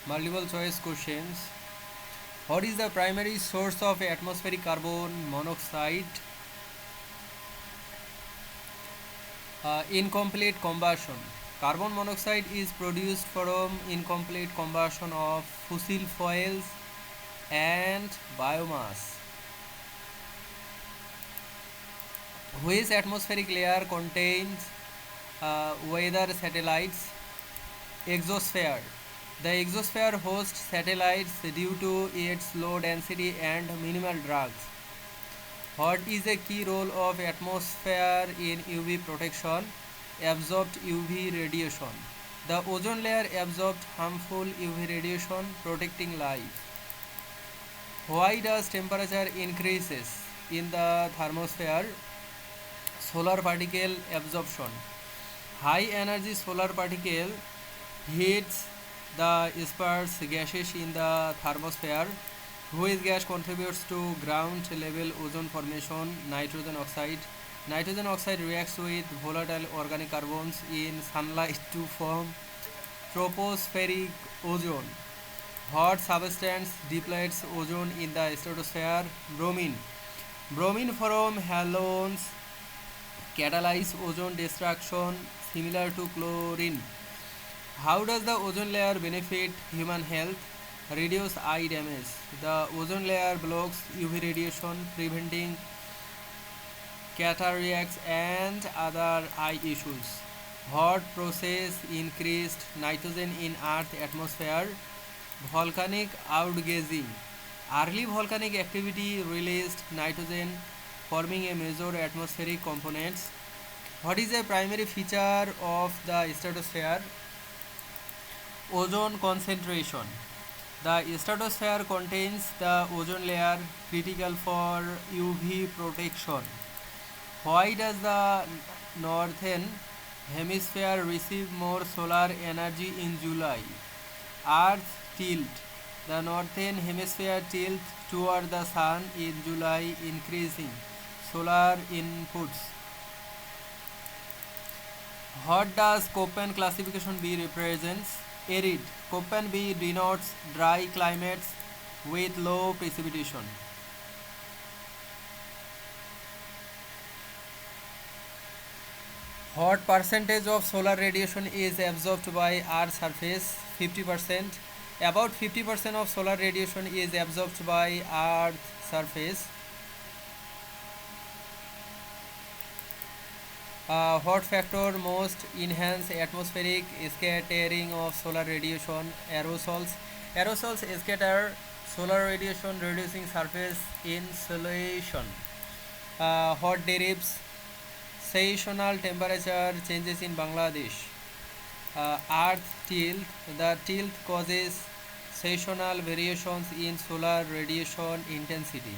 Multiple choice questions. What is the primary source of atmospheric carbon monoxide? Incomplete combustion. Carbon monoxide is produced from incomplete combustion of fossil fuels and biomass. Which atmospheric layer contains weather satellites? Exosphere. The exosphere hosts satellites due to its low density and minimal drag. What is a key role of atmosphere in UV protection? Absorbed UV radiation. The ozone layer absorbs harmful UV radiation, protecting life. Why does temperature increases in the thermosphere? Solar particle absorption. High energy solar particle heats the sparse gases in the thermosphere. Which gas contributes to ground level ozone formation? Nitrogen oxide. Nitrogen oxide reacts with volatile organic carbons in sunlight to form tropospheric ozone. What substance depletes ozone in the stratosphere? Bromine. Bromine from halogens catalyze ozone destruction similar to chlorine. How does the ozone layer benefit human health? Reduce eye damage. The ozone layer blocks UV radiation, preventing cataracts and other eye issues. What process increased nitrogen in Earth's atmosphere? Volcanic outgassing. Early volcanic activity released nitrogen, forming a major atmospheric component. What is a primary feature of the stratosphere? Ozone concentration. The stratosphere contains the ozone layer critical for UV protection. Why does the northern hemisphere receive more solar energy in July? Earth tilt. The northern hemisphere tilts toward the sun in July, increasing solar inputs. What does Köppen classification B represents? Arid. Köppen B denotes dry climates with low precipitation. What percentage of solar radiation is absorbed by Earth's surface? 50%. About 50% of solar radiation is absorbed by Earth's surface. What factor most enhance atmospheric scattering of solar radiation? Aerosols. Aerosols scatter solar radiation, reducing surface insolation. What derives seasonal temperature changes in Bangladesh? Earth tilt. The tilt causes seasonal variations in solar radiation intensity.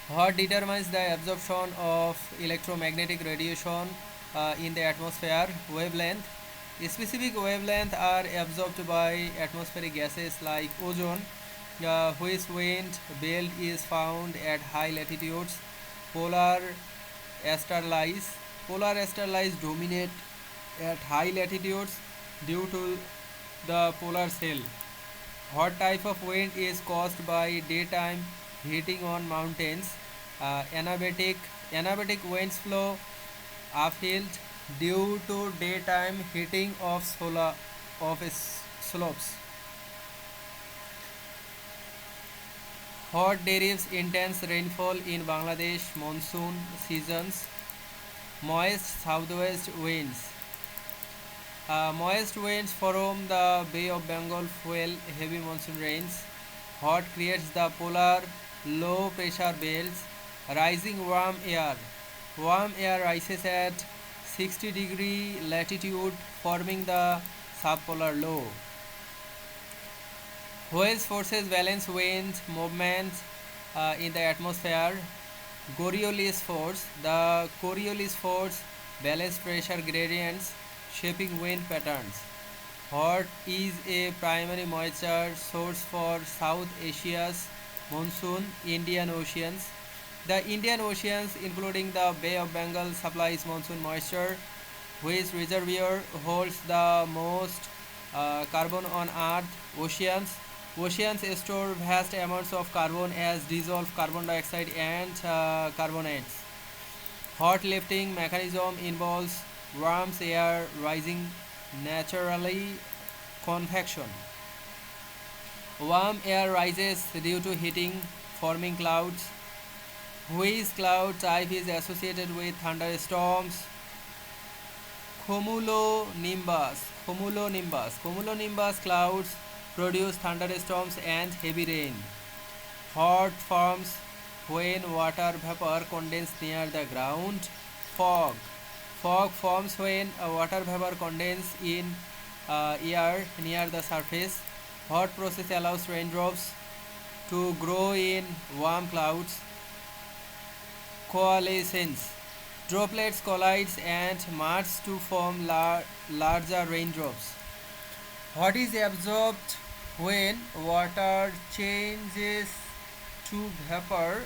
What determines the absorption of electromagnetic radiation in the atmosphere? Wavelength. Specific wavelengths are absorbed by atmospheric gases like ozone, which wind belt is found at high latitudes. Polar asterlies. Polar asterlies dominate at high latitudes due to the polar cell. What type of wind is caused by daytime heating on mountains? Anabatic. Anabatic winds flow uphill due to daytime heating of slopes. What derives intense rainfall in Bangladesh monsoon seasons? Moist southwest winds. Moist winds from the Bay of Bengal fuel heavy monsoon rains. What creates the polar low pressure belts? Rising warm air. Warm air rises at 60-degree latitude, forming the subpolar low. Which forces balance wind movements in the atmosphere? Coriolis force. The Coriolis force balance pressure gradients, shaping wind patterns. What is a primary moisture source for South Asia's monsoon? Indian Oceans. The Indian Oceans, including the Bay of Bengal, supplies monsoon moisture. Which reservoir holds the most carbon on Earth. Oceans store vast amounts of carbon as dissolved carbon dioxide and carbonates. Hot lifting mechanism involves warm air rising naturally. Convection. Warm air rises due to heating, forming clouds. Which cloud type is associated with thunderstorms? Cumulonimbus clouds produce thunderstorms and heavy rain. Fog forms when water vapor condenses near the ground. Fog forms when water vapor condenses in air near the surface. Hot process allows raindrops to grow in warm clouds. Coalescence. Droplets collide and merge to form larger raindrops. What is absorbed when water changes to vapor?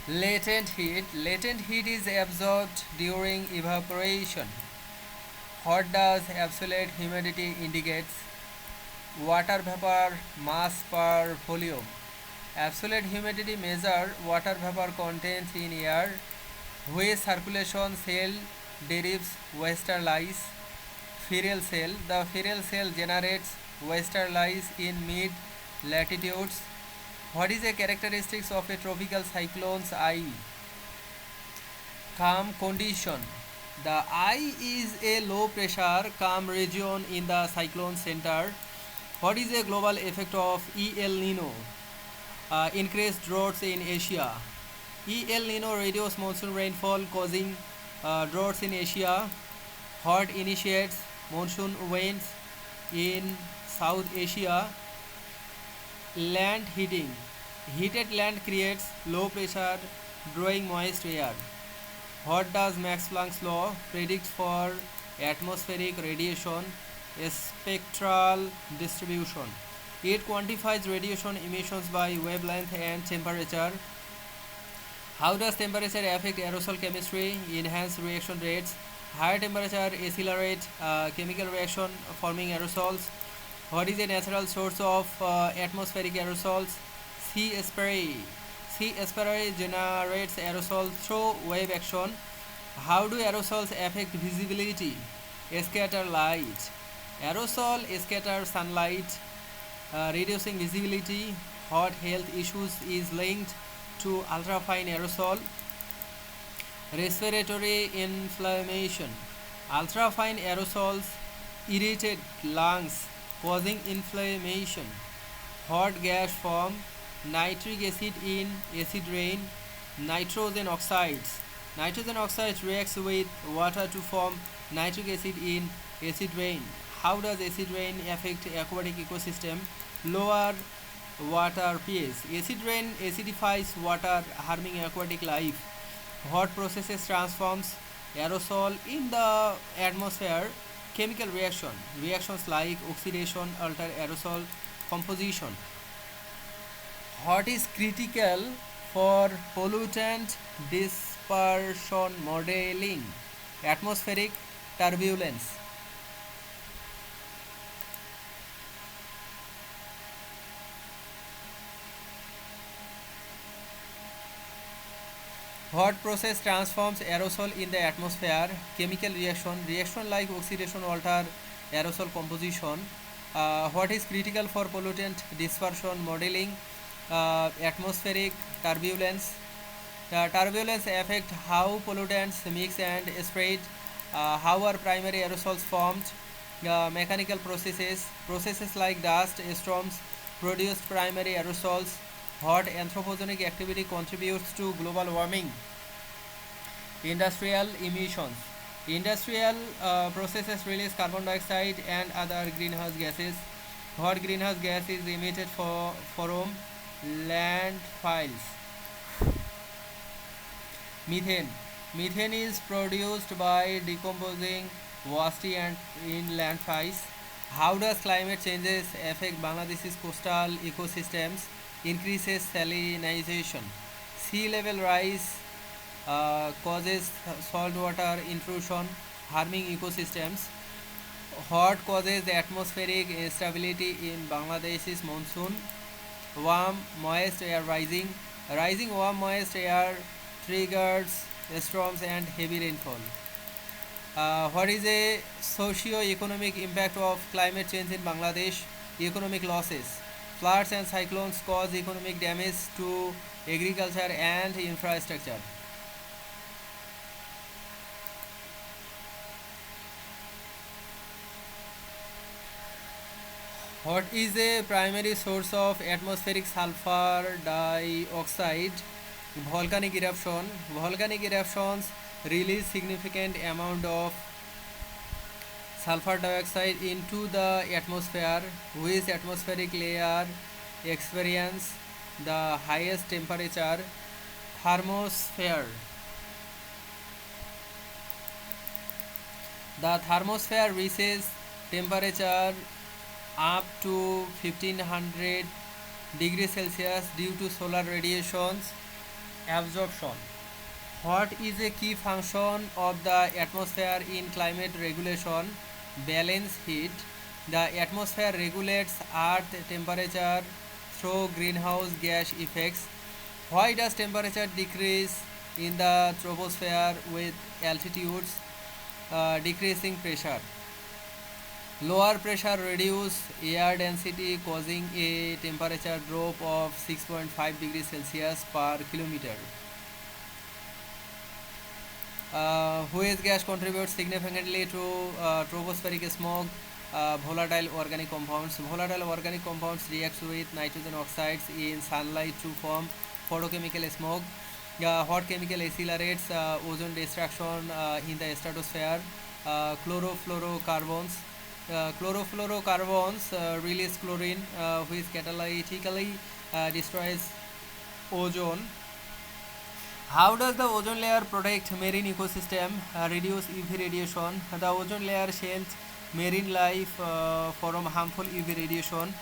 Latent heat. Latent heat is absorbed during evaporation. What does absolute humidity indicates? Water vapor mass per volume. Absolute humidity measures water vapor content in air. Which circulation cell derives Westerlies? Ferrel cell. The ferrel cell generates Westerlies in mid latitudes. What is the characteristics of a tropical cyclone's eye? Calm condition. The eye is a low pressure calm region in the cyclone center. What is the global effect of El Nino? Increased droughts in Asia. El Nino reduces monsoon rainfall, causing droughts in Asia. What initiates monsoon winds in South Asia? Land heating. Heated land creates low pressure, drawing moist air. What does Max Planck's law predict for atmospheric radiation spectral distribution? It quantifies radiation emissions by wavelength and temperature. How does temperature affect aerosol chemistry? Enhance reaction rates. Higher temperature accelerate chemical reaction forming aerosols. What is a natural source of atmospheric aerosols? Sea spray. Sea spray generates aerosol through wave action. How do aerosols affect visibility? Scatter light. Aerosol scatter sunlight, reducing visibility. What health issues is linked to ultrafine aerosol? Respiratory inflammation. Ultrafine aerosols irritate lungs, causing inflammation. Hot gas form. Nitric acid in acid rain. Nitrogen oxides. Nitrogen oxides reacts with water to form nitric acid in acid rain. How does acid rain affect aquatic ecosystem? Lower water pH. Acid rain acidifies water, harming aquatic life. What processes transforms aerosol in the atmosphere? Chemical reaction. Reactions like oxidation alter aerosol composition. What is critical for pollutant dispersion modeling? Atmospheric turbulence. What process transforms aerosol in the atmosphere? Chemical reaction. Reaction like oxidation alter aerosol composition. What is critical for pollutant dispersion modeling? Atmospheric turbulence. Turbulence affect how pollutants mix and spread. How are primary aerosols formed? Mechanical processes. Processes like dust storms produce primary aerosols. What anthropogenic activity contributes to global warming? Industrial emissions. Industrial processes release carbon dioxide and other greenhouse gases. What greenhouse gas is emitted from landfills? Methane. Methane is produced by decomposing waste and in landfills. How does climate changes affect Bangladesh's coastal ecosystems? Increases salinization. Sea level rise causes saltwater intrusion, harming ecosystems. What causes atmospheric instability in Bangladesh's monsoon? Warm, moist air rising. Rising warm, moist air triggers storms and heavy rainfall. What is a socio-economic impact of climate change in Bangladesh? Economic losses. Floods and cyclones cause economic damage to agriculture and infrastructure. What is a primary source of atmospheric sulfur dioxide? Volcanic eruption. Volcanic eruptions release significant amount of sulfur dioxide into the atmosphere, which atmospheric layer experience the highest temperature. Thermosphere. The thermosphere reaches temperature up to 1500 degrees Celsius due to solar radiation's absorption. What is a key function of the atmosphere in climate regulation? Balance heat. The atmosphere regulates earth temperature through greenhouse gas effects. Why does temperature decrease in the troposphere with altitudes? Decreasing pressure. Lower pressure reduces air density, causing a temperature drop of 6.5 degrees Celsius per kilometer. Which gas contributes significantly to tropospheric smog? Volatile organic compounds. Volatile organic compounds react with nitrogen oxides in sunlight to form photochemical smog. What chemical accelerates ozone destruction in the stratosphere? Chlorofluorocarbons. Chlorofluorocarbons release chlorine, which catalytically destroys ozone. How does the ozone layer protect marine ecosystem? Reduce UV radiation. The ozone layer shields marine life from harmful UV radiation.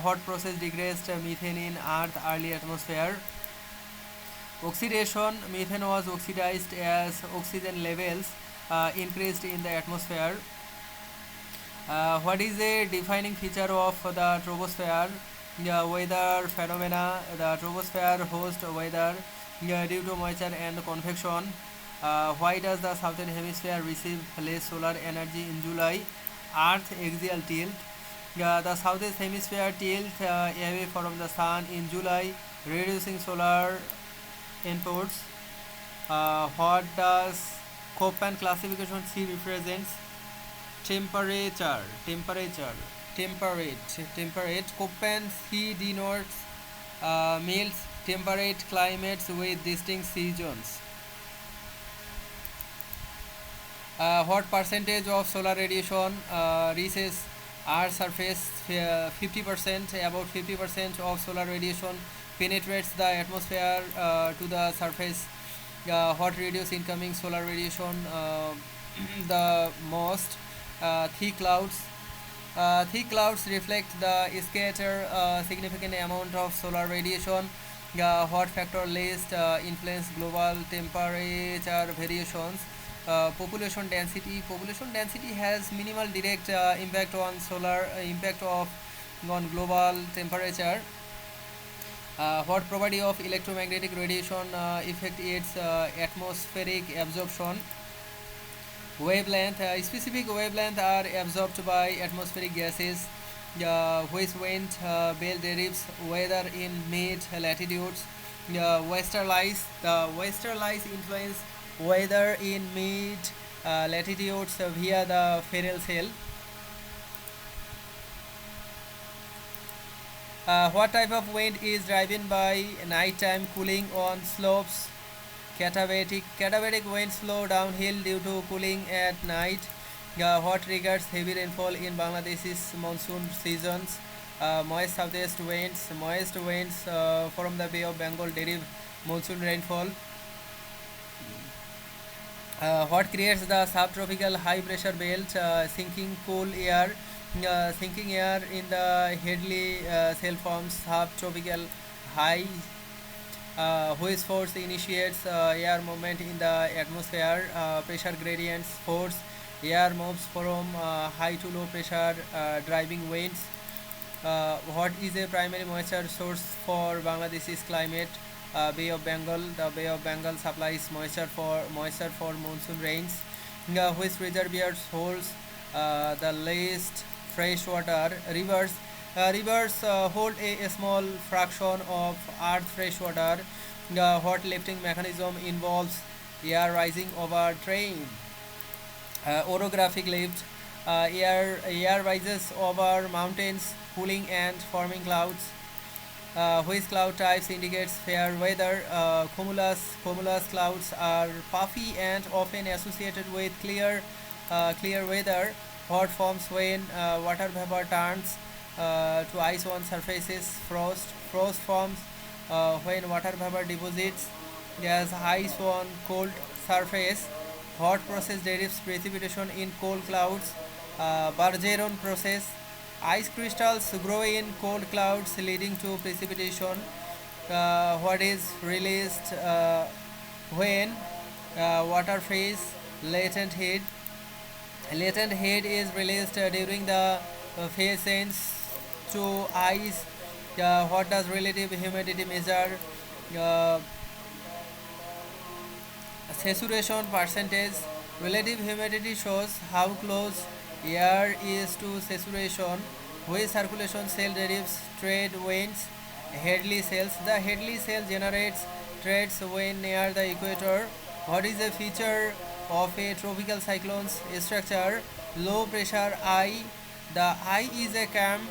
What process degrades methane in Earth's early atmosphere? Oxidation. Methane was oxidized as oxygen levels increased in the atmosphere. What is a defining feature of the troposphere? Weather phenomena. The troposphere hosts weather due to moisture and convection. Why does the southern hemisphere receive less solar energy in July? Earth axial tilt. The southern hemisphere tilts away from the sun in July, reducing solar inputs. What does Köppen classification C represents? Temperate. Köppen C denotes mild temperate climates with distinct seasons. What percentage of solar radiation reaches Earth's surface? 50%. About 50% of solar radiation penetrates the atmosphere to the surface. What reduces incoming solar radiation the most? Thick clouds. Thick clouds reflect the scatter significant amount of solar radiation. What factor least influence global temperature variations? Population density. Population density has minimal direct impact on solar on global temperature. What property of electromagnetic radiation affect its atmospheric absorption? Wavelength. Specific wavelength are absorbed by atmospheric gases, which wind belt derives weather in mid latitudes. Westerlies. The westerlies influence weather in mid latitudes via the Ferrel cell. What type of wind is driven by nighttime cooling on slopes? Katabatic. Katabatic winds slow downhill due to cooling at night. What triggers heavy rainfall in Bangladesh's monsoon seasons? Moist southeast winds. Moist winds from the Bay of Bengal derive monsoon rainfall. What creates the subtropical high pressure belt? Sinking cool air. Sinking air in the Hadley cell forms subtropical high, which force initiates air movement in the atmosphere. Pressure gradients force Air moves from high to low pressure, driving winds. What is a primary moisture source for Bangladesh's climate? Bay of Bengal. The Bay of Bengal supplies moisture for monsoon rains. Which reservoirs holds the least fresh water? Rivers hold a small fraction of earth fresh water. What lifting mechanism involves air rising over terrain? Orographic lift. Air rises over mountains, cooling and forming clouds. Which cloud types indicates fair weather? Cumulus clouds are puffy and often associated with clear weather. What forms when water vapor turns to ice on surfaces? Frost forms when water vapor deposits as ice on cold surface. What process derives precipitation in cold clouds? Bargeron process. Ice crystals grow in cold clouds, leading to precipitation. What is released when water freezes? Latent heat. Latent heat is released during the phase change to ice. What does relative humidity measure? Uh, Saturation percentage. Relative humidity shows how close air is to saturation. Which circulation cell derives trade winds? Hadley cells. The Hadley cell generates trades when near the equator. What is a feature of a tropical cyclone's structure? Low pressure eye. The eye is a calm,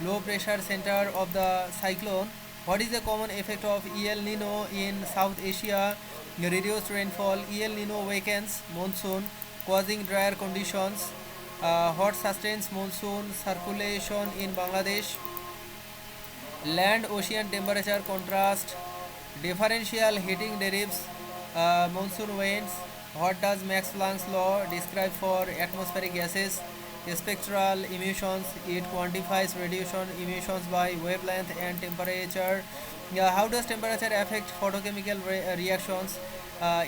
low pressure center of the cyclone. What is the common effect of El Nino in South Asia? Reduced rainfall. El Nino weakens monsoon, causing drier conditions. What sustains monsoon circulation in Bangladesh? Land ocean temperature contrast. Differential heating derives monsoon winds. What does Max Planck's law describe for atmospheric gases? Spectral emissions. It quantifies radiation emissions by wavelength and temperature. How does temperature affect photochemical reactions?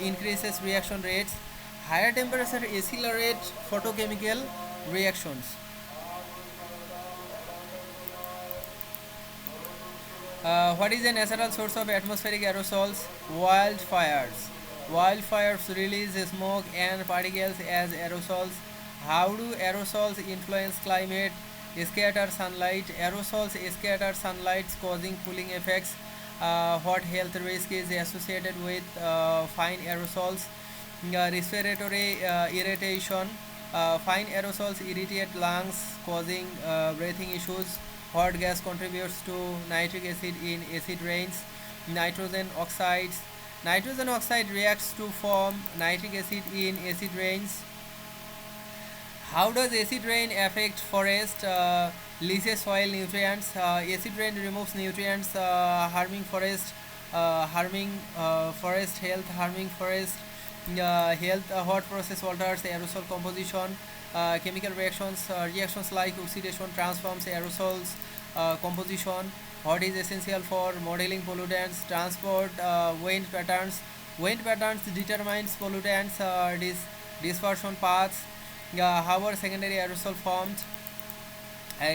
Increases reaction rates. Higher temperature accelerate photochemical reactions. What is a natural source of atmospheric aerosols? Wildfires. Wildfires release smoke and particles as aerosols. How do aerosols influence climate? Scatter sunlight. Aerosols scatter sunlight, causing cooling effects. What health risk is associated with fine aerosols? Respiratory irritation. Fine aerosols irritate lungs, causing breathing issues. What gas contributes to nitric acid in acid rains? Nitrogen oxides. Nitrogen oxide reacts to form nitric acid in acid rains. How does acid rain affect forest? Leaches soil nutrients. Acid rain removes nutrients, harming forest health, harming forest health. What process alters aerosol composition? Chemical reactions like oxidation transforms aerosols composition. What is essential for modeling pollutants? Transport wind patterns. Wind patterns determines pollutants dispersion paths. How are secondary aerosol formed?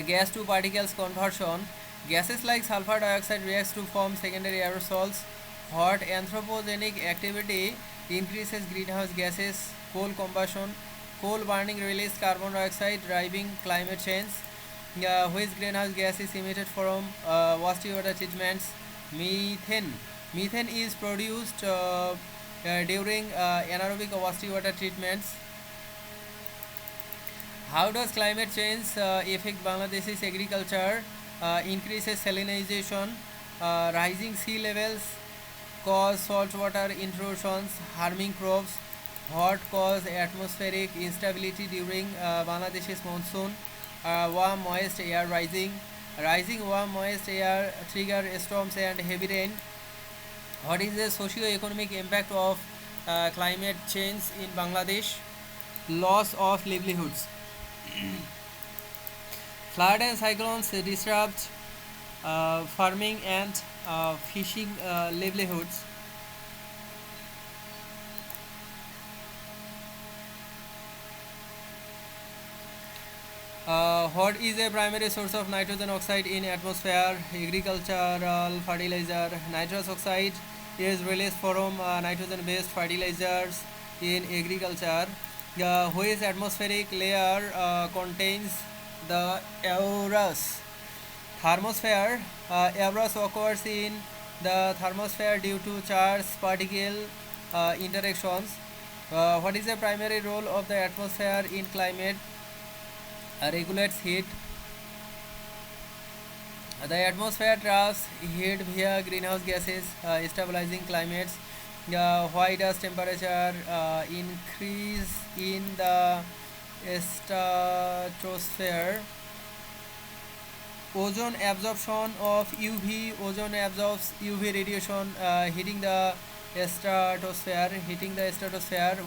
Gas to particles conversion. Gases like sulfur dioxide reacts to form secondary aerosols. What anthropogenic activity increases greenhouse gases? Coal combustion. Coal burning releases carbon dioxide, driving climate change. Which greenhouse gas is emitted from wastewater treatments? Methane. Methane is produced during anaerobic wastewater treatments. How does climate change affect Bangladesh's agriculture? Increases salinization. Rising sea levels cause saltwater intrusions, harming crops. What cause atmospheric instability during Bangladesh's monsoon? Warm moist air rising. Rising warm moist air trigger storms and heavy rain. What is the socio-economic impact of climate change in Bangladesh? Loss of livelihoods. Flood and cyclones disrupt farming and fishing livelihoods. What is a primary source of nitrogen oxide in atmosphere? Agricultural fertilizer. Nitrous oxide is released from nitrogen-based fertilizers in agriculture. Which atmospheric layer contains the aurous thermosphere? Aurous occurs in the thermosphere due to charge particle interactions. What is the primary role of the atmosphere in climate? Regulates heat. The atmosphere traps heat via greenhouse gases, stabilizing climates. Why does temperature increase in the stratosphere? Ozone absorption of UV. Ozone absorbs UV radiation, hitting the stratosphere.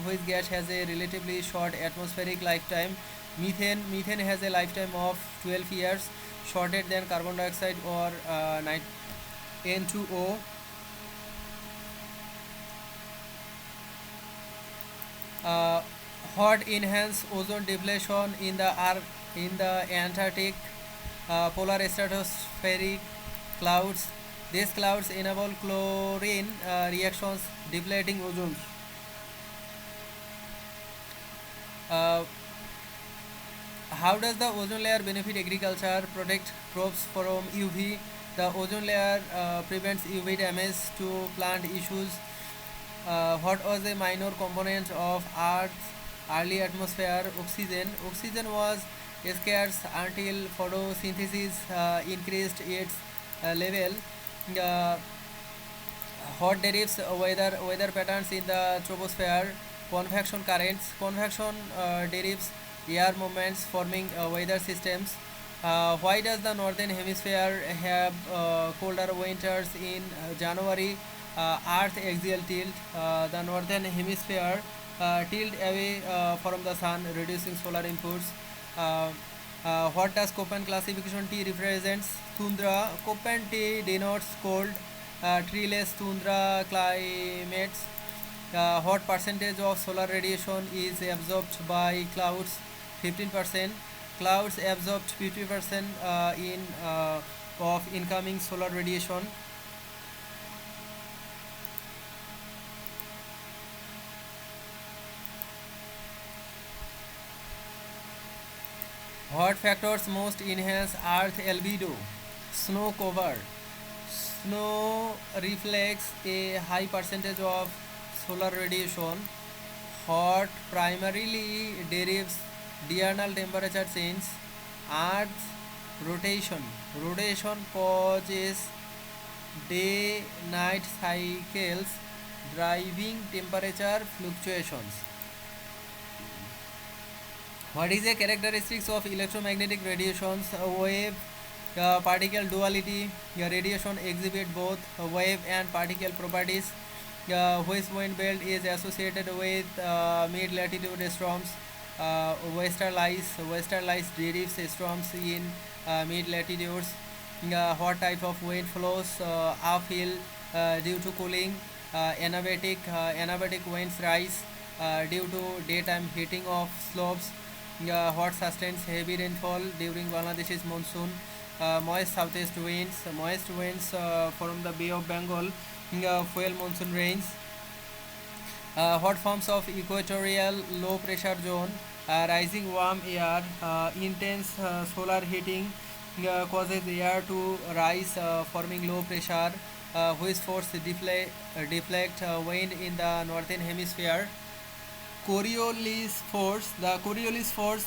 Which gas has a relatively short atmospheric lifetime? Methane has a lifetime of 12 years, shorter than carbon dioxide or N2O. What enhance ozone depletion in the Antarctic polar stratospheric clouds? These clouds enable chlorine reactions, depleting ozone. How does the ozone layer benefit agriculture? Protect crops from UV. The ozone layer prevents UV damage to plant issues. What was a minor component of Earth's early atmosphere? Oxygen. Oxygen was scarce until photosynthesis increased its level. What derives weather patterns in the troposphere? Convection currents. Convection derives air movements forming weather systems. Why does the northern hemisphere have colder winters in January? Earth axial tilt. The northern hemisphere tilt away from the sun, reducing solar inputs. What does Köppen classification T represents? Tundra. Köppen T denotes cold, treeless tundra climates. What percentage of solar radiation is absorbed by clouds? 15%. Clouds absorbed 50% of incoming solar radiation. What factors most enhance Earth albedo? Snow cover. Snow reflects a high percentage of solar radiation. What primarily derives diurnal temperature change? Earth's rotation. Rotation causes day-night cycles, driving temperature fluctuations. What is the characteristics of electromagnetic radiations? Wave particle duality. Radiation exhibit both wave and particle properties. Which wind belt is associated with mid-latitude storms? Westerlies derives storms in mid-latitudes. What type of wind flows uphill due to cooling? Anabatic winds rise due to daytime heating of slopes. What sustains heavy rainfall during Bangladesh's monsoon? Moist southeast winds. Moist winds from the Bay of Bengal fuel monsoon rains. What forms of equatorial low pressure zone? Rising warm air. Intense solar heating causes air to rise, forming low pressure, which force deflect wind in the northern hemisphere. Coriolis force. The Coriolis force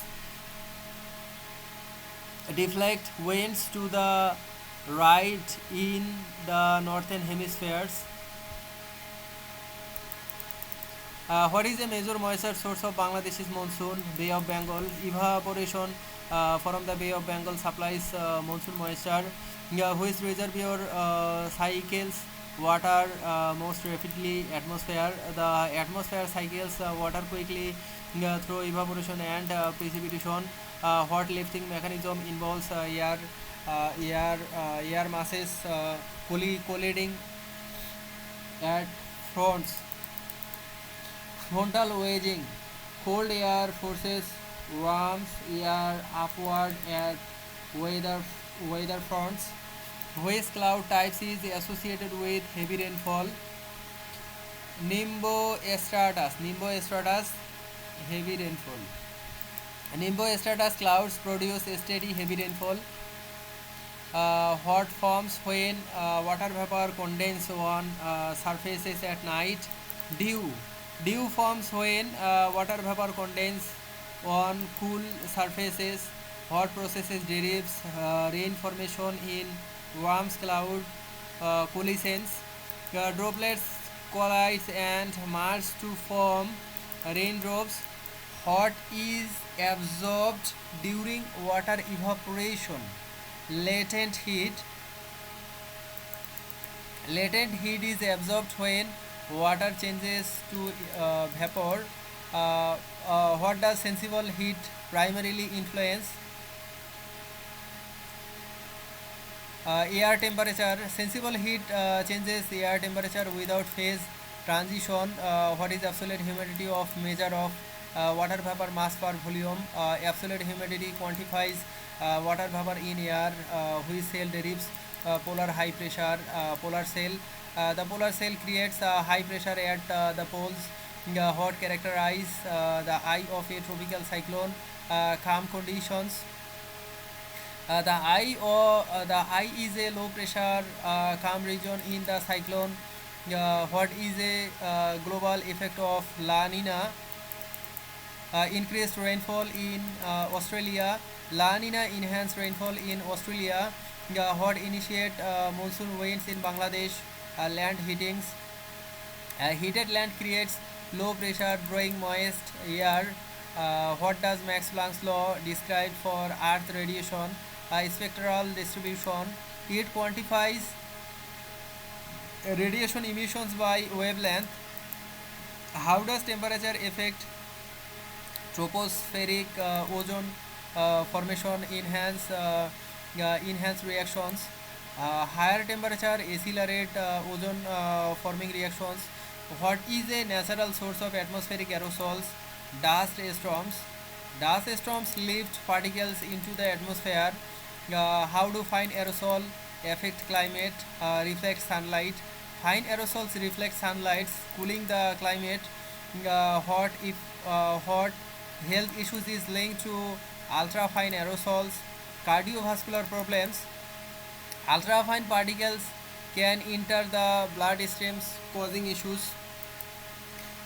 deflect winds to the right in the northern hemispheres. What is a major moisture source of Bangladesh's monsoon? Bay of Bengal. Evaporation from the Bay of Bengal supplies monsoon moisture. Which reservoir cycles water most rapidly? Atmosphere. The atmosphere cycles water quickly through evaporation and precipitation. What lifting mechanism involves air masses colliding at fronts? Frontal wedging. Cold air forces warms air upward at weather weather fronts. Which cloud types is associated with heavy rainfall? Nimbostratus, heavy rainfall. Nimbostratus clouds produce steady heavy rainfall. What forms when water vapor condenses on surfaces at night? Dew. Dew forms when water vapor condenses on cool surfaces. What processes derives rain formation in warm cloud coalescence? Droplets collide and merge to form raindrops. What is absorbed during water evaporation? Latent heat. Latent heat is absorbed when water changes to vapor. What does sensible heat primarily influence? Air temperature. Sensible heat changes air temperature without phase transition. What is absolute humidity of measure of water vapor mass per volume? Absolute humidity quantifies water vapor in air. Which cell derives polar high pressure? Polar cell. The polar cell creates high pressure at the poles. What characterize the eye of a tropical cyclone? Calm conditions. The eye is a low pressure calm region in the cyclone. What is a global effect of La Nina? Increased rainfall in Australia. La Nina enhanced rainfall in Australia. What initiate monsoon winds in Bangladesh? Land heatings. Heated land creates low pressure drawing moist air. What does Max Planck's law describe for Earth radiation? Spectral distribution. It quantifies radiation emissions by wavelength. How does temperature affect tropospheric ozone formation? Enhance reactions. Higher temperature accelerate ozone forming reactions. What is a natural source of atmospheric aerosols? Dust storms. Dust storms lift particles into the atmosphere. How do fine aerosol affect climate? Reflect sunlight. Fine aerosols reflect sunlight, cooling the climate. What health issues is linked to ultrafine aerosols? Cardiovascular problems. Ultrafine particles can enter the bloodstreams, causing issues.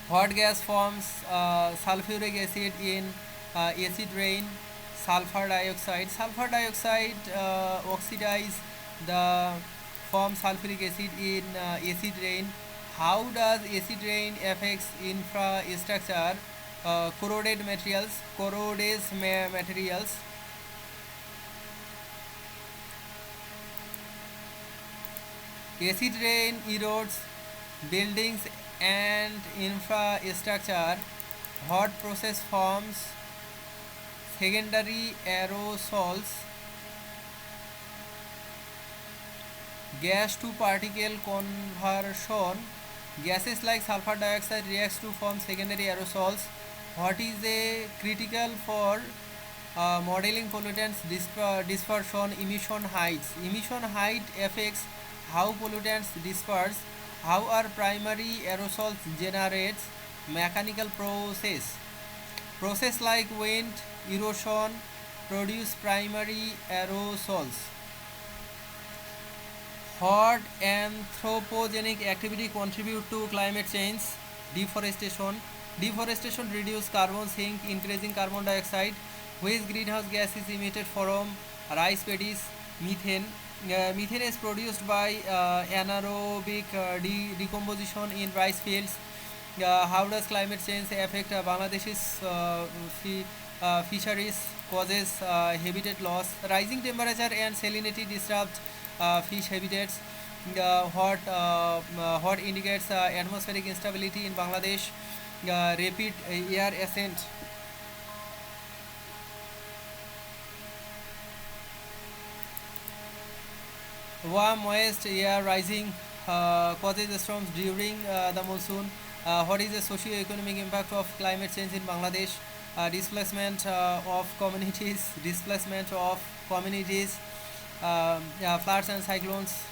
What gas forms sulfuric acid in acid rain? Sulfur dioxide. Sulfur dioxide oxidize the form sulfuric acid in acid rain. How does acid rain affects infrastructure? Corroded materials. Corrodes materials. Acid rain erodes buildings and infrastructure. What process forms secondary aerosols? Gas to particle conversion. Gases like sulfur dioxide reacts to form secondary aerosols. What is a critical for modeling pollutants dispersion? Emission heights. Emission height affects how pollutants disperse. How are primary aerosols generates? Mechanical process. Process like wind erosion produce primary aerosols. What anthropogenic activity contribute to climate change? Deforestation. Deforestation reduces carbon sink, increasing carbon dioxide. Which greenhouse gas is emitted from rice paddies? Methane. Methane is produced by anaerobic decomposition in rice fields. How does climate change affect Bangladesh's fisheries? Causes habitat loss. Rising temperature and salinity disrupt fish habitats. What indicates atmospheric instability in Bangladesh? Rapid air ascent. Warm moist air rising causes storms during the monsoon. What is the socio-economic impact of climate change in Bangladesh? displacement of communities, yeah, floods and cyclones,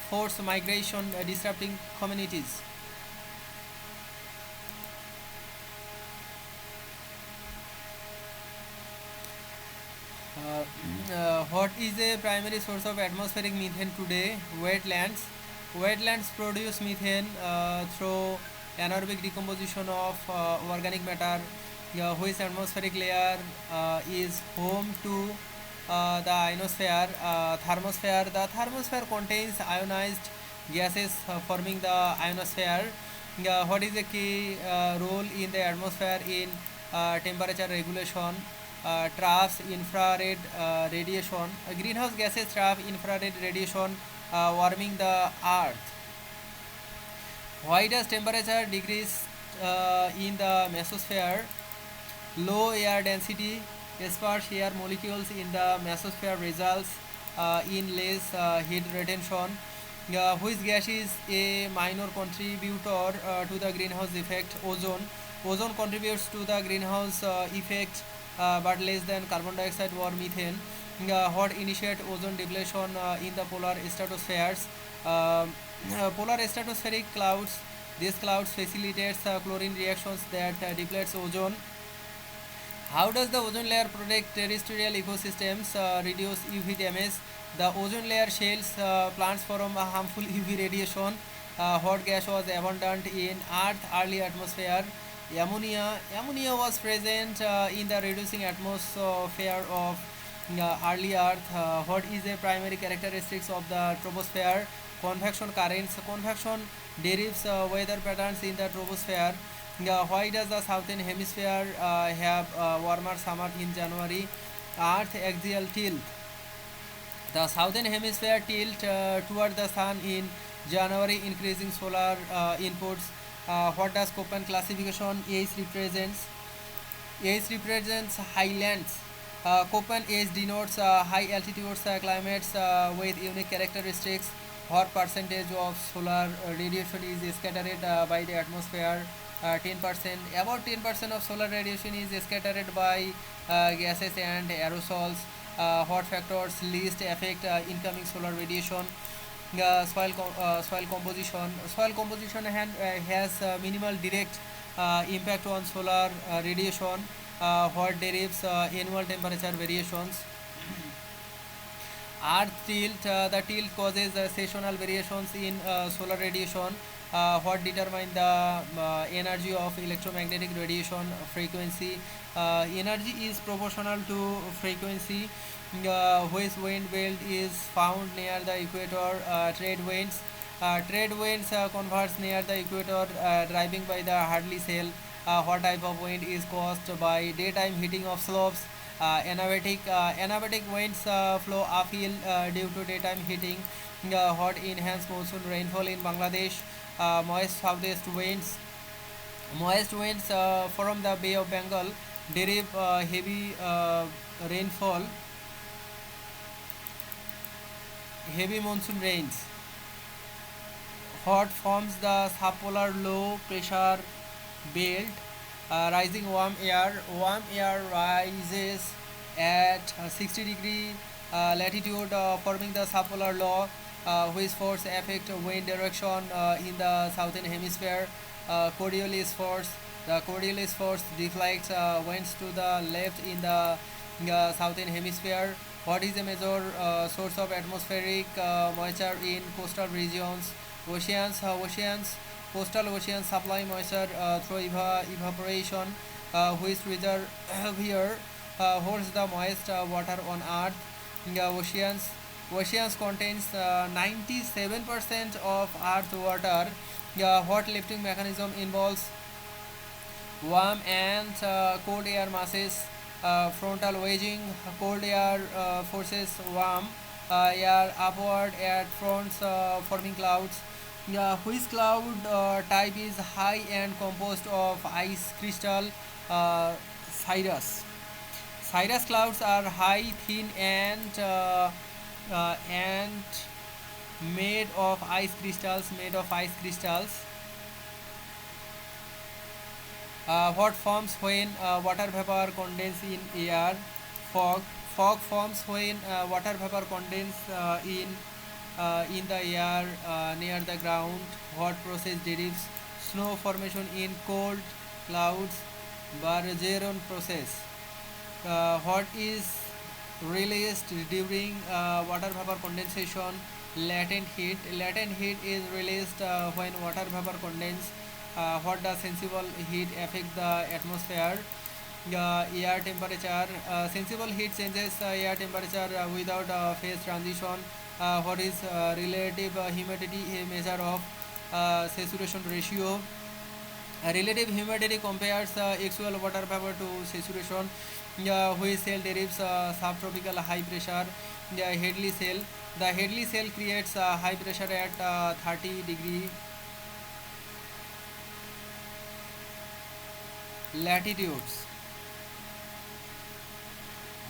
forced migration, disrupting communities. What is a primary source of atmospheric methane today? Wetlands. Wetlands produce methane through anaerobic decomposition of organic matter, which atmospheric layer is home to the ionosphere. Thermosphere. The thermosphere contains ionized gases forming the ionosphere. What is the key role in the atmosphere in temperature regulation? Traps infrared radiation. Greenhouse gases trap infrared radiation, warming the earth. Why does temperature decrease in the mesosphere? Low air density, sparse air molecules in the mesosphere results in less heat retention. Which gas is a minor contributor to the greenhouse effect? Ozone. Ozone contributes to the greenhouse effect but less than carbon dioxide or methane. What initiate ozone depletion in the polar stratospheres? Polar stratospheric clouds. These clouds facilitates chlorine reactions that depletes ozone. How does the ozone layer protect terrestrial ecosystems, reduce UV damage? The ozone layer shields plants from harmful UV radiation. What gas was abundant in Earth's early atmosphere? Ammonia. Ammonia was present in the reducing atmosphere of early Earth. What is the primary characteristics of the troposphere? Convection currents. Convection derives weather patterns in the troposphere. Why does the southern hemisphere have warmer summer in January? Earth axial tilt. The southern hemisphere tilt toward the sun in January, increasing solar inputs. What does Köppen classification H represents? H represents highlands. Köppen H denotes high altitudes climates with unique characteristics. What percentage of solar radiation is scattered by the atmosphere? 10%. About 10% of solar radiation is scattered by gases and aerosols. What factors least affect incoming solar radiation? Soil composition. Soil composition has minimal direct impact on solar radiation. What derives annual temperature variations? Earth tilt. The tilt causes seasonal variations in solar radiation. What determine the energy of electromagnetic radiation? Frequency. Energy is proportional to frequency. Which wind belt is found near the equator? Trade winds. Trade winds converge near the equator, driving by the Hartley cell. What type of wind is caused by daytime heating of slopes? Anabatic winds flow uphill due to daytime heating. What enhance monsoon rainfall in Bangladesh? Moist southeast winds. Moist winds from the Bay of Bengal derive heavy rainfall, heavy monsoon rains. What forms the subpolar low pressure belt? Rising warm air. Warm air rises at 60 degree latitude, forming the subpolar low, which force affect wind direction in the southern hemisphere. Coriolis force. The Coriolis force deflects winds to the left in the southern hemisphere. What is a major source of atmospheric moisture in coastal regions? Oceans. Coastal oceans supply moisture through evaporation, which reserve here holds the moist water on Earth. Oceans contains 97% of Earth's water. What lifting mechanism involves warm and cold air masses? Frontal wedging. Cold air forces warm air upward at fronts, forming clouds. Which cloud type is high and composed of ice crystal? Cirrus. Cirrus clouds are high, thin, and made of ice crystals. What forms when water vapor condense in air? Fog. Fog forms when water vapor condense in the air near the ground. What process derives snow formation in cold clouds? Bargeron process. What is released during water vapor condensation? Latent heat. Latent heat is released when water vapor condenses. What does sensible heat affect the atmosphere? Air temperature. Sensible heat changes air temperature without phase transition. What is relative humidity? A measure of saturation ratio. Relative humidity compares actual water vapor to saturation. Which cell derives subtropical high pressure? Hadley cell. The Hadley cell creates high pressure at 30 degree latitudes.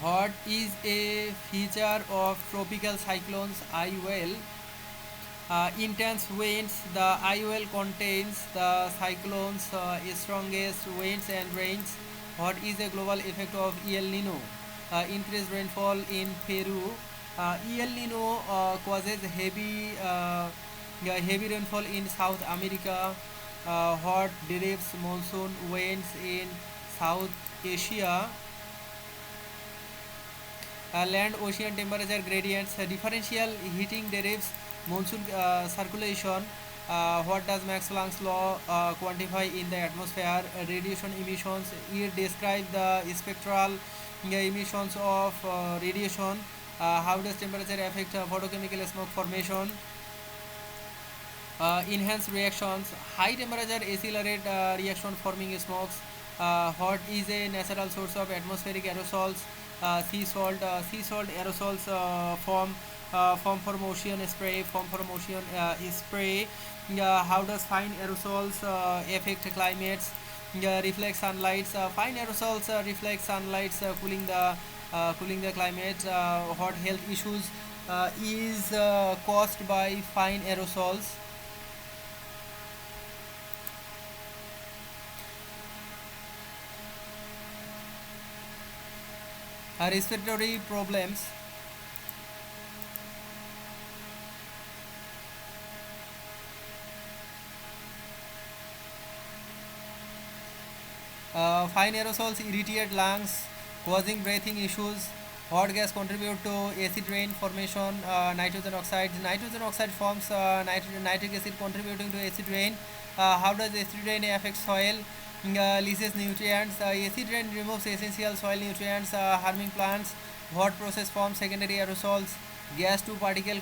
What is a feature of tropical cyclones? IOL. Intense winds. The IOL contains the cyclones, strongest winds and rains. What is a global effect of El Nino? Increased rainfall in Peru. El Nino causes heavy rainfall in South America. What derives monsoon winds in South Asia? Land ocean temperature gradients. Differential heating derives monsoon circulation. What does Max Planck's law quantify in the atmosphere? Radiation emissions. It describes the spectral emissions of radiation. How does temperature affect photochemical smoke formation? Enhance reactions. High temperature accelerate reaction forming smokes. What is a natural source of atmospheric aerosols? Sea salt. Sea salt aerosols form from ocean spray. How does fine aerosols affect climates? Reflect sunlight. Fine aerosols reflect sunlight, cooling the climate. What health issues is caused by fine aerosols? Respiratory problems. Fine aerosols irritate lungs, causing breathing issues. What gas contribute to acid rain formation? Nitrogen oxides. Nitrogen oxide forms nitric acid contributing to acid rain. How does acid rain affect soil? Leases nutrients. Acid rain removes essential soil nutrients, harming plants. What process forms secondary aerosols? Gas to particle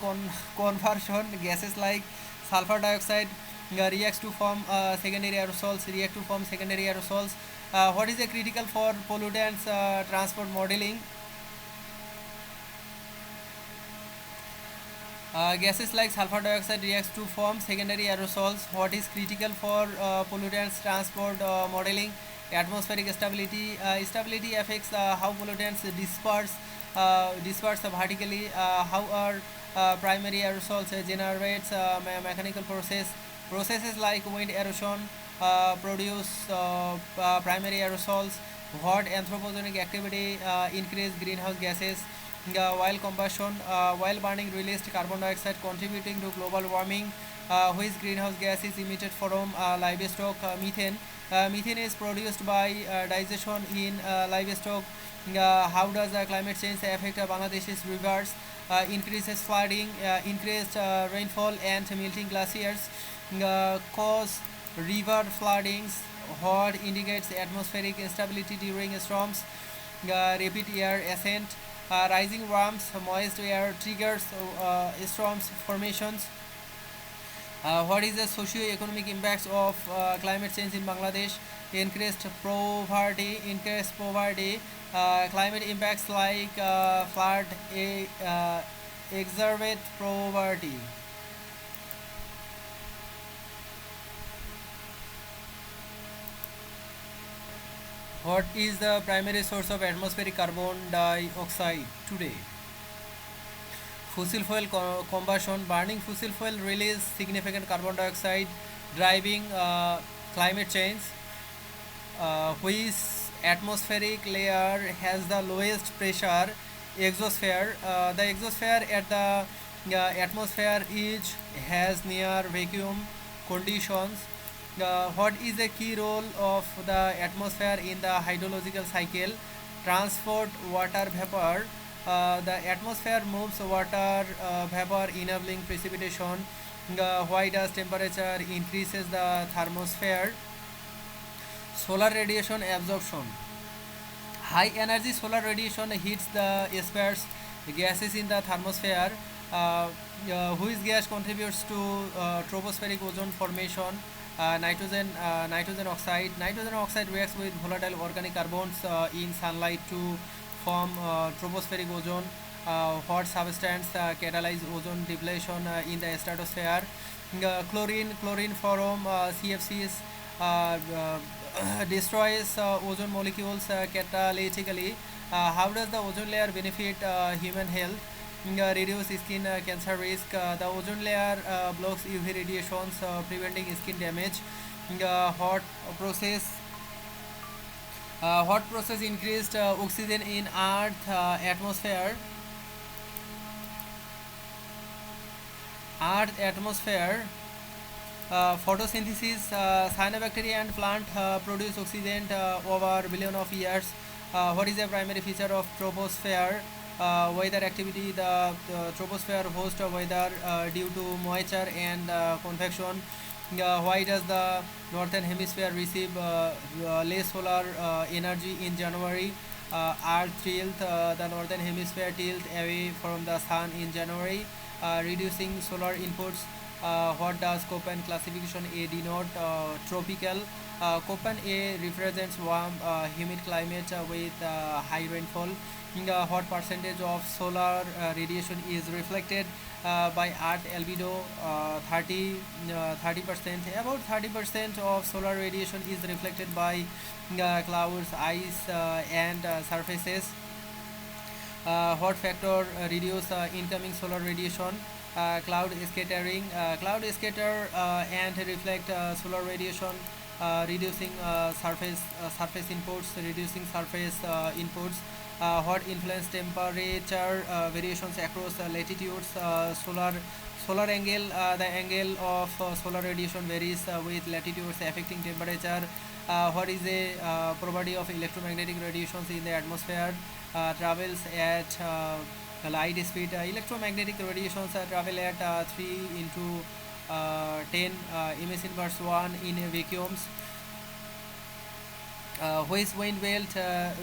conversion. Gases like sulfur dioxide reacts to form secondary aerosols. What is a critical for pollutants transport modeling? Gases like sulfur dioxide reacts to form secondary aerosols. What is critical for pollutants transport modeling? Atmospheric stability. Stability affects how pollutants disperse vertically. How are primary aerosols generates mechanical processes like wind erosion produce primary aerosols. What anthropogenic activity increase greenhouse gases? While burning released carbon dioxide contributing to global warming. Which greenhouse gas is emitted from livestock? Methane. Methane is produced by digestion in livestock. How does climate change affect Bangladesh's rivers? Increases flooding, increased rainfall and melting glaciers cause river floodings. What indicates atmospheric instability during storms? Rapid air ascent. Rising warmth, moist air triggers storms formations. What is the socio-economic impacts of climate change in Bangladesh? Increased poverty. Climate impacts like flood exacerbate poverty. What is the primary source of atmospheric carbon dioxide today? Fossil fuel combustion. Burning fossil fuel release significant carbon dioxide, driving climate change. which atmospheric layer has the lowest pressure? Exosphere. The exosphere at the atmosphere is has near vacuum conditions. What is the key role of the atmosphere in the hydrological cycle? Transport water vapor. The atmosphere moves water vapor, enabling precipitation. Why does temperature increases the thermosphere? Solar radiation absorption. High energy solar radiation hits the sparse gases in the thermosphere. Which gas contributes to tropospheric ozone formation? Nitrogen oxide. Nitrogen oxide reacts with volatile organic carbons in sunlight to form tropospheric ozone. What substance catalyze ozone depletion in the stratosphere? Chlorine from CFCs destroys ozone molecules catalytically. How does the ozone layer benefit human health? Reduce skin cancer risk. The ozone layer blocks UV radiations, preventing skin damage. Hot process. Hot process increased oxygen in Earth atmosphere. Earth atmosphere. Photosynthesis. Cyanobacteria and plant produce oxygen over billion of years. What is the primary feature of troposphere? Weather activity. The troposphere hosts weather due to moisture and convection. Why does the northern hemisphere receive less solar energy in January? Earth tilt. The northern hemisphere tilt away from the sun in January, reducing solar inputs. What does Köppen classification A denote? Tropical. Köppen A represents warm, humid climate with high rainfall. What percentage of solar radiation is reflected by Earth albedo? 30%. About 30% of solar radiation is reflected by clouds, ice, and surfaces. What factor reduce incoming solar radiation? Cloud scattering. Cloud scatter and reflect solar radiation, reducing surface inputs, reducing surface inputs. What influence temperature variations across latitudes? Solar angle. The angle of solar radiation varies with latitudes, affecting temperature. What is the property of electromagnetic radiations in the atmosphere? Travels at light speed. Electromagnetic radiations travel at 3 into 10 ms inverse 1 in vacuums. Which wind belt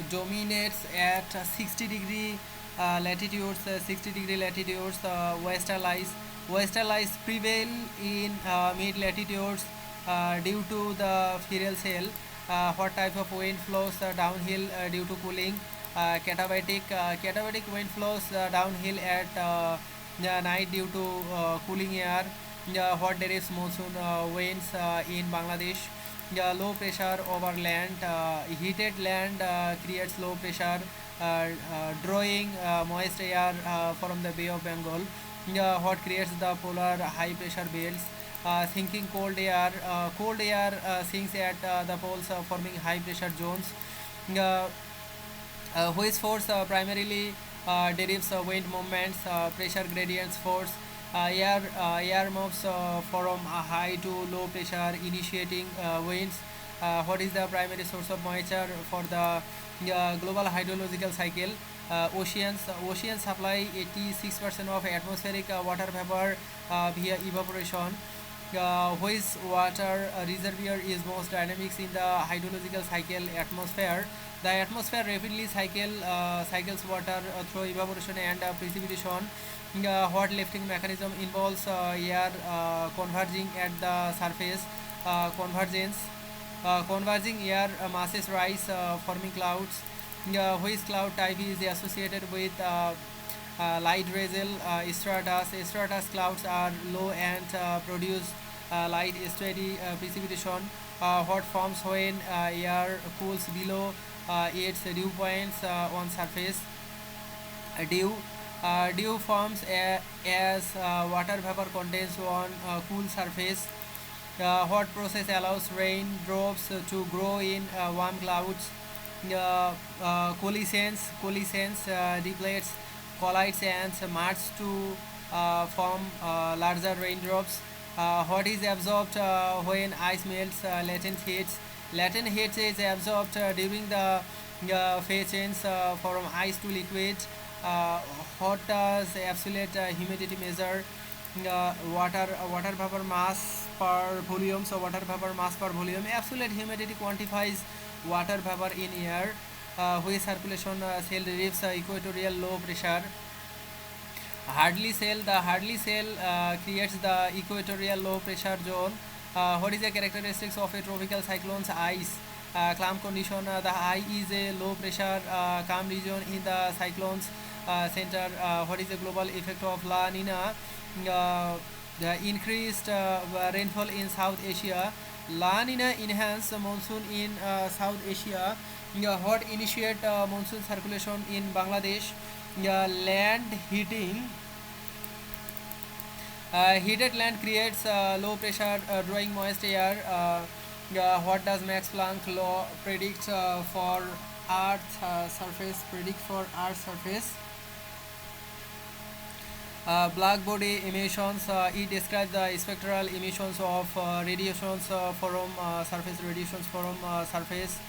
dominates at 60-degree latitudes? 60-degree latitudes. Westerlies prevail in mid latitudes due to the Ferrel cell. What type of wind flows downhill due to cooling? Katabatic wind flows downhill at night due to cooling air. What derives monsoon winds in Bangladesh? Low pressure over land. Heated land creates low pressure, drawing moist air from the Bay of Bengal. What creates the polar high pressure belts? Sinking cold air. Cold air sinks at the poles, forming high pressure zones. Which force primarily derives wind movements? Pressure gradients force. Air moves from high to low pressure, initiating winds. What is the primary source of moisture for the global hydrological cycle? Oceans. Oceans supply 86% of atmospheric water vapor via evaporation. Which water reservoir is most dynamic in the hydrological cycle? Atmosphere. The atmosphere rapidly cycles water through evaporation and precipitation. What lifting mechanism involves air converging at the surface? Convergence. Converging air masses rise, forming clouds. Which cloud type is associated with light drizzle? Stratus. Stratus clouds are low and produce light steady precipitation. What forms when air cools below its dew points on surface? Dew. Dew forms as water vapor contains on cool surface. What process allows raindrops to grow in warm clouds? Coalescence depletes collides and merge to form larger raindrops. What is absorbed when ice melts? Latent heat is absorbed during the phase change from ice to liquid. What does absolute humidity measure? Water vapor mass per volume. So water vapor mass per volume. Absolute humidity quantifies water vapor in air, which circulation cell relieves equatorial low pressure. Hartley cell creates the equatorial low pressure zone. What is the characteristics of a tropical cyclone's ice? Calm condition. The eye is a low pressure calm region in the cyclone's center. What is the global effect of La Nina? The increased rainfall in South Asia. La Nina enhanced monsoon in South Asia. What initiate monsoon circulation in Bangladesh? Land heating. Heated land creates low pressure drawing moist air. What does Max Planck law predict for Earth's surface? Black body emissions. It describes the spectral emissions of radiations from surface.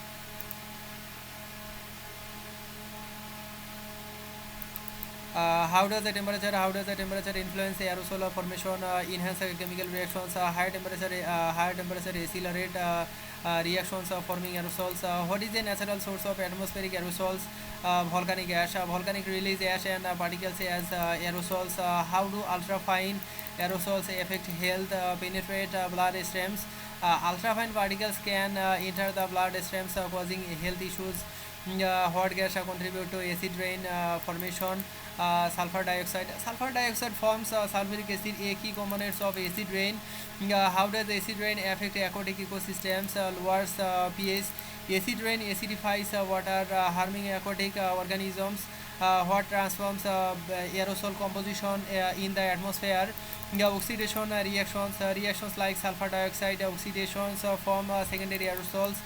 How does the temperature influence aerosol formation? Enhance chemical reactions. Higher temperature accelerate reactions forming aerosols. What is the natural source of atmospheric aerosols? Volcanic ash. Volcanic release ash and particles as aerosols. How do ultrafine aerosols affect health? Penetrate blood streams. Ultrafine particles can enter the blood streams, causing health issues. What gas contribute to acid rain formation? Sulfur dioxide. Sulfur dioxide forms sulfuric acid, a key components of acid rain. How does acid rain affect aquatic ecosystems? Lowers pH. Acid rain acidifies water, harming aquatic organisms. What transforms aerosol composition in the atmosphere? Oxidation reactions like sulfur dioxide oxidations form secondary aerosols.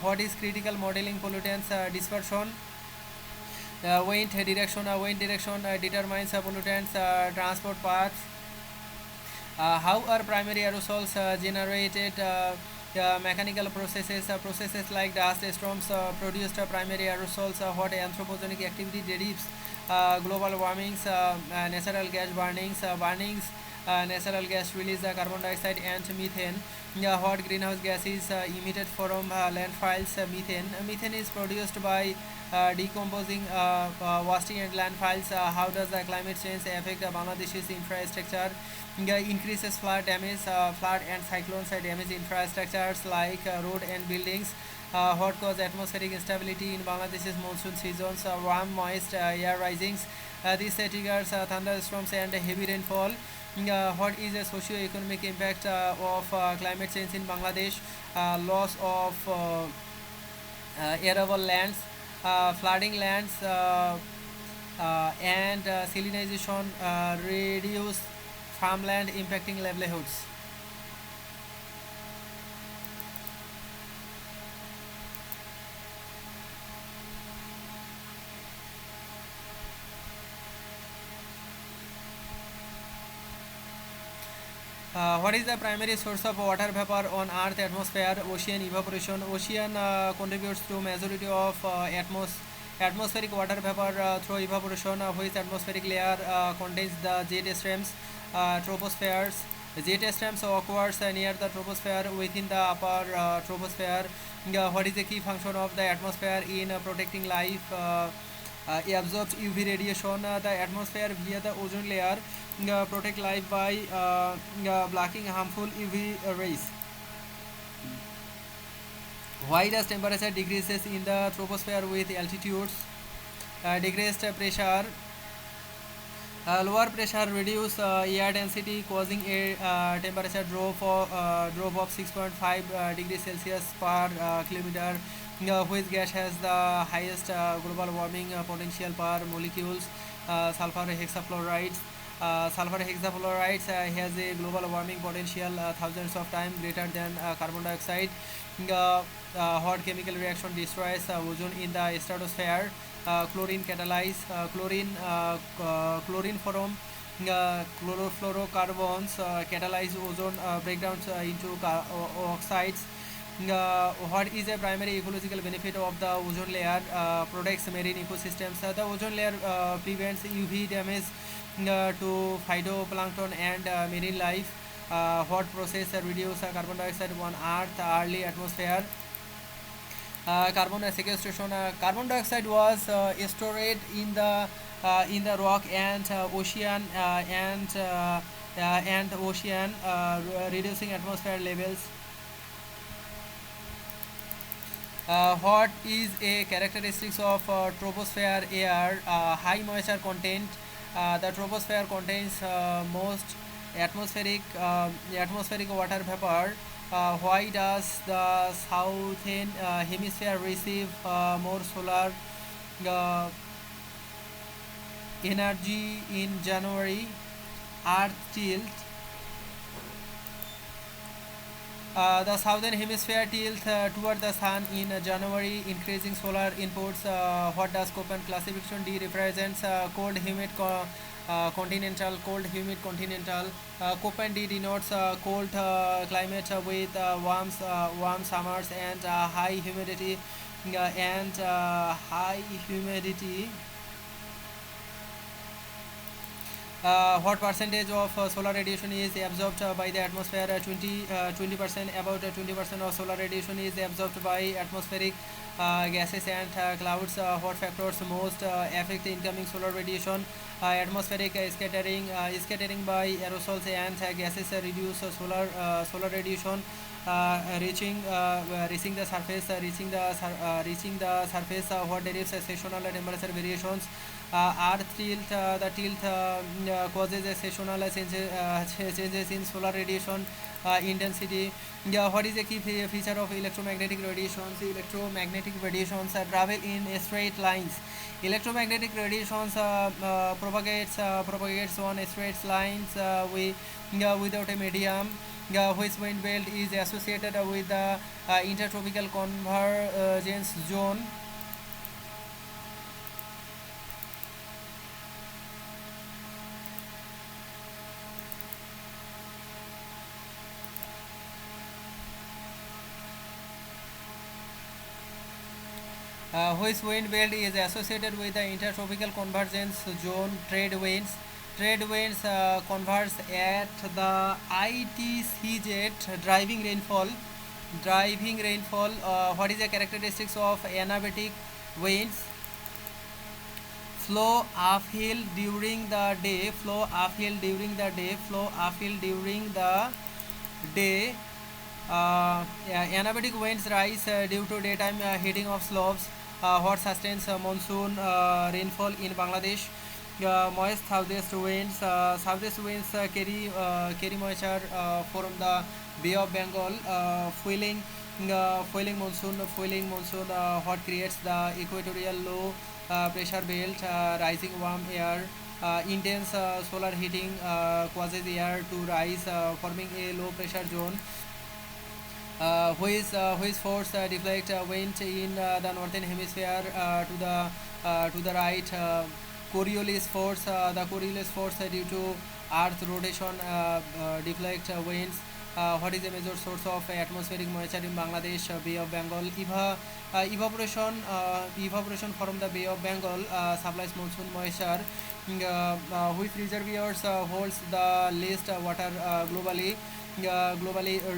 What is critical modeling pollutants dispersion? Wind direction determines pollutants transport paths. How are primary aerosols generated? Mechanical processes like dust storms produced primary aerosols. What anthropogenic activity derives? Global warmings, natural gas burnings, natural gas release carbon dioxide and methane. What greenhouse gas is emitted from landfills? Methane is produced by decomposing waste and landfills. How does the climate change affect Bangladesh's infrastructure? Increases flood and cyclones damage infrastructures like road and buildings. What cause atmospheric instability in Bangladesh's monsoon seasons? Warm, moist air risings. This triggers thunderstorms and heavy rainfall. What is the socio-economic impact of climate change in Bangladesh? Loss of arable lands, flooding lands, and salinization reduce farmland, impacting livelihoods. What is the primary source of water vapor on Earth atmosphere? Ocean evaporation. Ocean contributes to majority of atmospheric water vapor through evaporation, which atmospheric layer contains the jet streams, tropospheres. Jet streams occurs near the troposphere within the upper troposphere. What is the key function of the atmosphere in protecting life? It absorbs UV radiation. The atmosphere via the ozone layer protect life by blocking harmful UV rays. Why does temperature decreases in the troposphere with altitudes? Decreased pressure. Lower pressure reduce air density, causing a temperature drop of 6.5 degrees Celsius per kilometer. Which gas has the highest global warming potential per molecules? Sulfur hexafluorides. sulfur hexafluorides has a global warming potential thousands of times greater than carbon dioxide. Hot chemical reaction destroys ozone in the stratosphere. Chlorine catalyze chlorine from chlorofluorocarbons catalyze ozone breakdowns into oxides. What is a primary ecological benefit of the ozone layer? Protects marine ecosystems. The ozone layer prevents UV damage to phytoplankton and marine life. What process reduce carbon dioxide on Earth early atmosphere? Carbon sequestration. Carbon dioxide was stored in the rock and ocean and ocean, reducing atmosphere levels. What is a characteristics of troposphere air? High moisture content. The troposphere contains most atmospheric water vapor. Why does the southern hemisphere receive more solar uh, energy in January? Earth tilt. The southern hemisphere tilts toward the sun in January, increasing solar inputs. What does Köppen classification D represents? Cold, humid, continental. Cold, humid, continental. Köppen D denotes cold climate with warm summers and high humidity high humidity. What percentage of solar radiation is absorbed by the atmosphere? 20%. About 20% of solar radiation is absorbed by atmospheric gases and clouds. What factors most affect incoming solar radiation? Atmospheric scattering by aerosols and gases reduce solar radiation. Reaching the surface. Reaching the surface. What derives seasonal temperature variations? Earth tilt. The tilt causes a seasonal changes in solar radiation intensity. What is a key feature of electromagnetic radiations? Electromagnetic radiations travel in straight lines. Electromagnetic radiations propagates on straight lines without a medium. Which wind belt is associated with the intertropical convergence zone? Which wind belt is associated with the intertropical convergence zone? Trade winds. Trade winds converge at the ITCZ. Driving rainfall. What is the characteristics of anabatic winds? Flow uphill during the day. Anabatic winds rise due to daytime heating of slopes. What sustains monsoon rainfall in Bangladesh? Moist southeast winds. Southeast winds carry moisture from the Bay of Bengal, fueling monsoon. What creates the equatorial low pressure belt? Rising warm air. Intense solar heating causes air to rise, forming a low pressure zone. Which force deflect wind in the northern hemisphere to the right? Coriolis force. The Coriolis force due to Earth rotation deflect winds. What is a major source of atmospheric moisture in Bangladesh? Bay of Bengal. Evaporation from the Bay of Bengal supplies monsoon moisture. Which reservoirs holds the least water globally? Rivers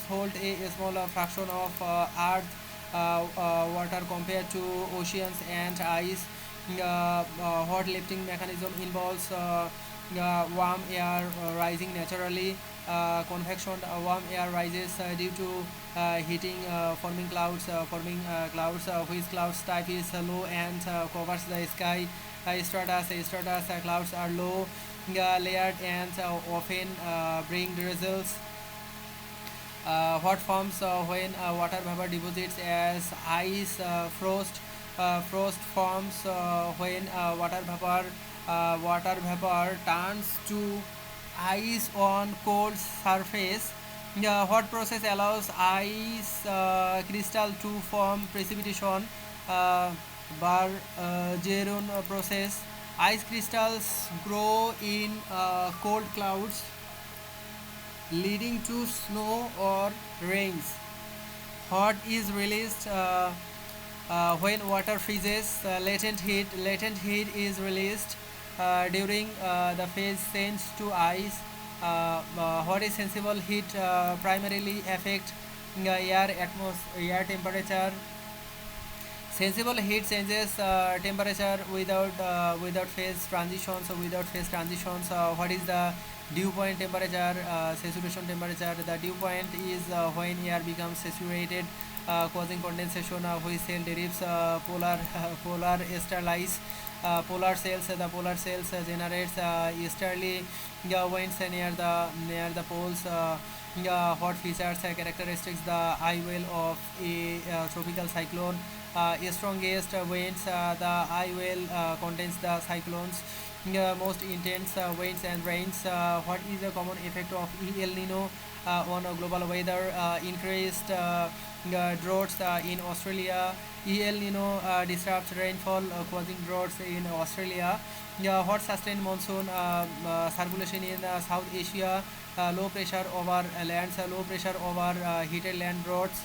hold a smaller fraction of Earth water compared to oceans and ice. Hot lifting mechanism involves warm air rising naturally. Convection warm air rises due to heating, forming clouds. Which clouds type is low and covers the sky? Stratus clouds are low layered and often bring drizzles. What forms when water vapor deposits as ice? Frost forms when water vapor water vapor turns to ice on cold surface. What process allows ice crystal to form precipitation? Bargeron process. Ice crystals grow in cold clouds, leading to snow or rains. What is released when water freezes? Latent heat. Latent heat is released during the phase change to ice. What is sensible heat? Primarily affect air temperature. Sensible heat changes temperature without phase transitions. So without phase transitions, what is the dew point temperature? Saturation temperature. The dew point is when air becomes saturated, causing condensation, which cell derives polar esterlies. Polar cells. The polar cells generates easterly winds near the poles. What features characteristics the eye whale of a tropical cyclone? Strongest winds. The eye whale contains the cyclones. Most intense winds and rains. What is the common effect of El Nino on global weather? Increased droughts in Australia. El Nino disrupts rainfall, causing droughts in Australia. What sustained monsoon circulation in South Asia? Low pressure over lands. Low pressure over heated land droughts.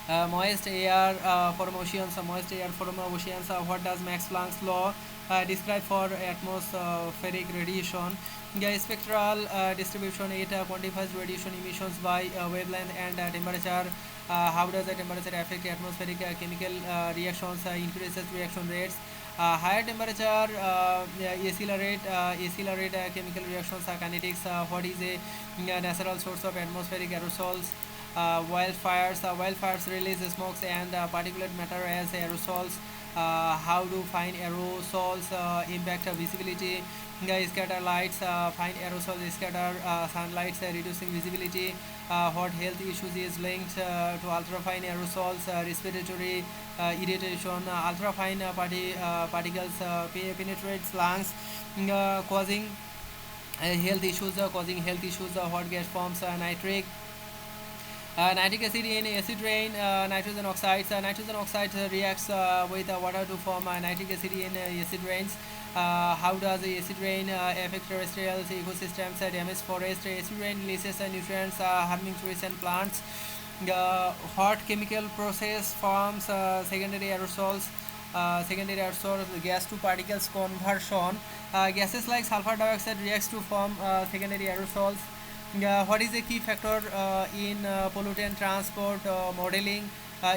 Moist air from oceans. What does Max Planck's law describe for atmospheric radiation? Spectral distribution. It quantifies radiation emissions by wavelength and temperature. How does the temperature affect atmospheric chemical reactions? Increases reaction rates. Higher temperature accelerate chemical reactions. Kinetics. What is a natural source of atmospheric aerosols? Wildfires release smokes and particulate matter as aerosols. How do fine aerosols impact visibility? Scatter lights. Fine aerosols scatter sunlight, reducing visibility. What health issues is linked to ultrafine aerosols? Respiratory irritation. Ultrafine particles penetrates lungs, causing health issues. What gas forms? Nitric acid in acid rain. Nitrogen oxides. Nitrogen oxides reacts with water to form nitric acid in acid rains. How does the acid rain affect terrestrial ecosystems? Damage forest. Acid rain releases nutrients harming trees and plants. Hot chemical process forms secondary aerosols. Gas to particles conversion. Gases like sulfur dioxide reacts to form secondary aerosols. What is the key factor in pollutant transport modeling?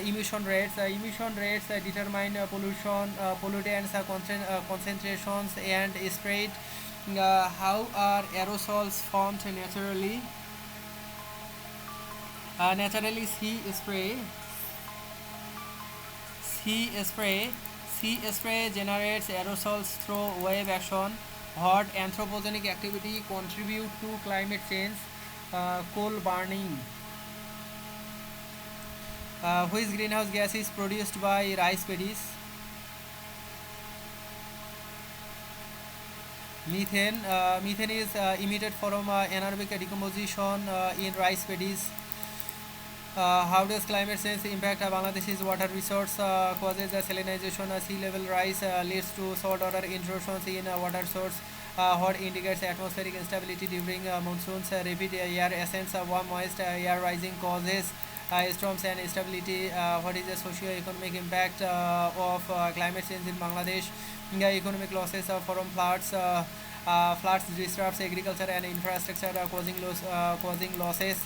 Emission rates. Emission rates determine pollutants concentrations and spread. How are aerosols formed naturally? Naturally, sea spray generates aerosols through wave action. What anthropogenic activity contribute to climate change? Coal burning. Which greenhouse gas is produced by rice paddies? Methane. Methane is emitted from anaerobic decomposition in rice paddies. How does climate change impact Bangladesh's water resource? Causes salinization, sea level rise, leads to saltwater intrusions in water source. What indicates atmospheric instability during monsoons? Rapid air ascents, warm moist air rising causes storms and instability. What is the socio-economic impact of climate change in Bangladesh? Economic losses from floods. Floods disrupts agriculture and infrastructure, causing losses.